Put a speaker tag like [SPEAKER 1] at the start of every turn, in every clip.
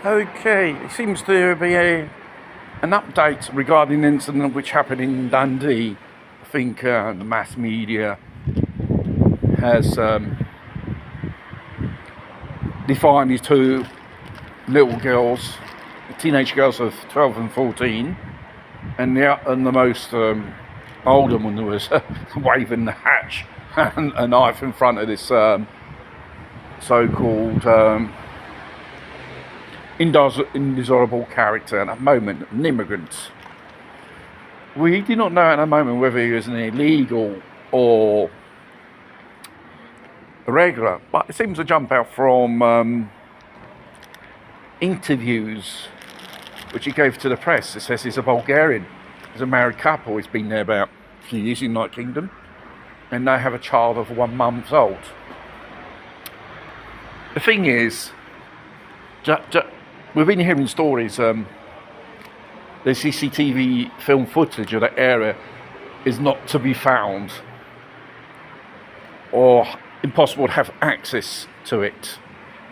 [SPEAKER 1] Okay, it seems to be an update regarding the incident which happened in Dundee. I think the mass media has defined these two little girls, teenage girls of 12 and 14, and the most older one who was waving the hatch and a knife in front of this so-called indesirable character at that moment, an immigrant. We do not know at the moment whether he was an illegal or a regular, but it seems to jump out from interviews which he gave to the press. It says he's a Bulgarian. He's a married couple. He's been there about a few years in the United Kingdom, and they have a child of 1 month old. The thing is, we've been hearing stories, the CCTV film footage of that area is not to be found or impossible to have access to it.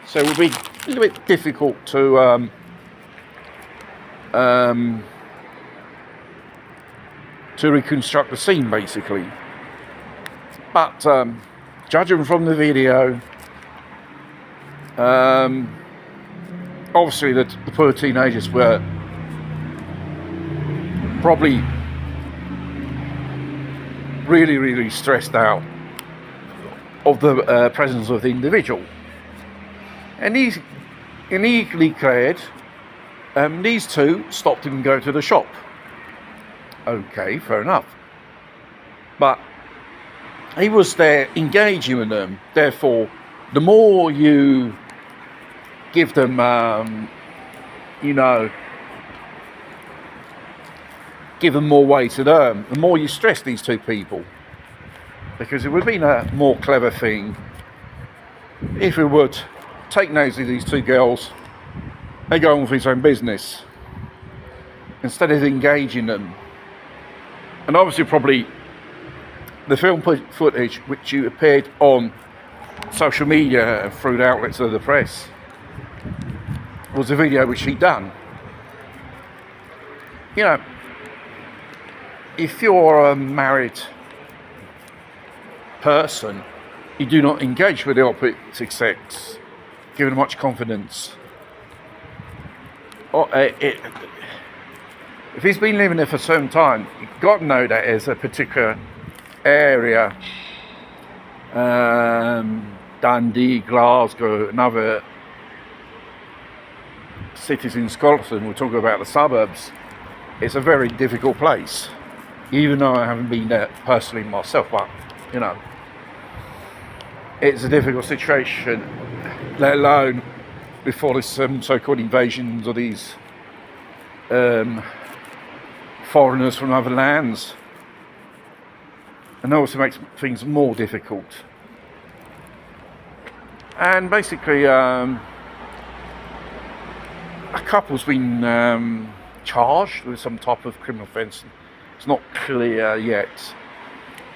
[SPEAKER 1] So it would be a little bit difficult to reconstruct the scene, basically. But judging from the video, obviously the poor teenagers were probably really stressed out of the presence of the individual, and he declared these two stopped him and go to the shop. Okay, fair enough, but he was there engaging with them. Therefore, the more you give them, give them more way to them, the more you stress these two people. Because it would have been a more clever thing if we would take notice of these two girls and go on with his own business instead of engaging them. And obviously, probably the film footage which you appeared on social media and through the outlets of the press was a video which he'd done. You know, if you're a married person, you do not engage with the opposite sex, given much confidence. If he's been living there for some time, you've got to know that there's a particular area, Dundee, Glasgow, and other cities in Scotland, we're talking about the suburbs, it's a very difficult place, even though I haven't been there personally myself, but it's a difficult situation, let alone before this so-called invasions of these foreigners from other lands, and also makes things more difficult. And basically, a couple's been charged with some type of criminal offence. It's not clear yet.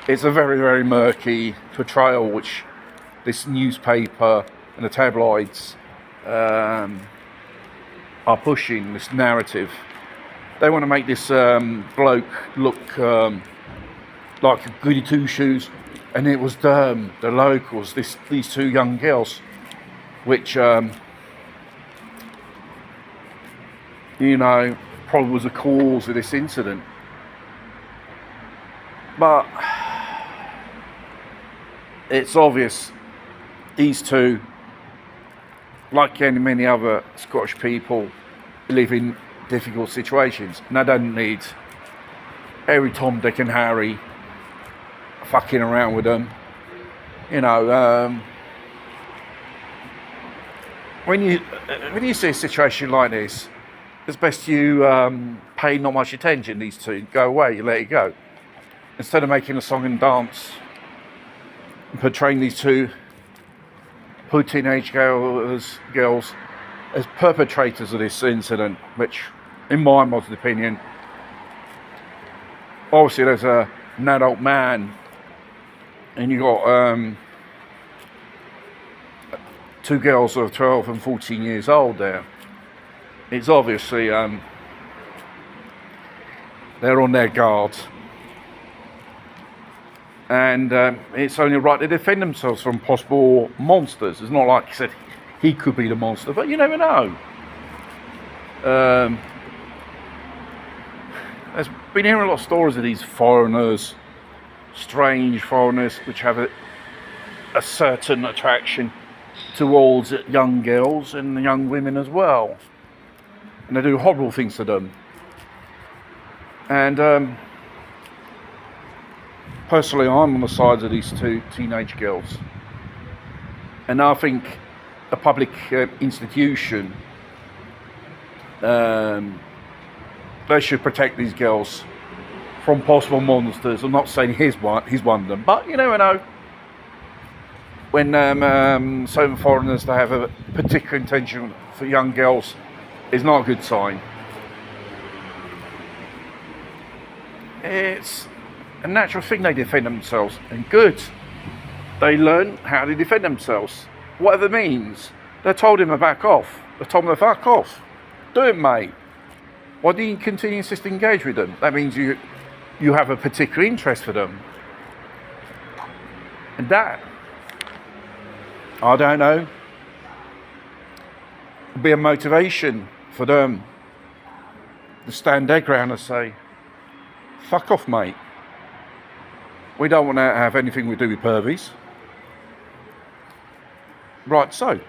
[SPEAKER 1] It's a very murky portrayal which this newspaper and the tabloids are pushing, this narrative. They want to make this bloke look like a goody two-shoes, and it was the locals, these two young girls, which probably was the cause of this incident. But it's obvious these two, like many other Scottish people, live in difficult situations, and they don't need every Tom, Dick and Harry fucking around with them. When you see a situation like this, it's best you pay not much attention. These two go away, you let it go, instead of making a song and dance and portraying these two poor teenage girls as perpetrators of this incident, which, in my modest opinion, obviously there's an adult man, and you got two girls who are 12 and 14 years old there. it's obviously they're on their guard, and it's only right to defend themselves from possible monsters. It's not like he said he could be the monster, but you never know. There's been hearing a lot of stories of these foreigners, strange foreigners, which have a certain attraction towards young girls and young women as well, and they do horrible things to them. And personally, I'm on the sides of these two teenage girls, and I think a public institution, they should protect these girls from possible monsters. I'm not saying he's one of them, but you never know. When certain foreigners, they have a particular intention for young girls, is not a good sign. It's a natural thing, they defend themselves, and good. They learn how to defend themselves, whatever it means. They told him to back off. They told him to fuck off. Do it, mate. Why do you continue to engage with them? That means you have a particular interest for them. And that, I don't know, would be a motivation for them to stand their ground and say, fuck off, mate. We don't want to have anything we do with pervies. Right, so.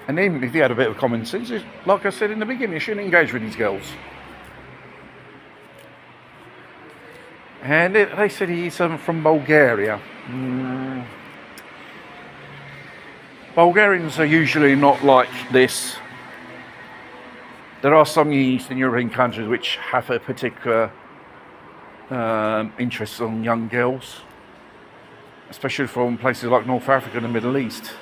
[SPEAKER 1] And even if he had a bit of common sense, like I said in the beginning, you shouldn't engage with these girls. And they said he's from Bulgaria. Bulgarians are usually not like this. There are some Eastern European countries which have a particular interest on young girls, especially from places like North Africa and the Middle East.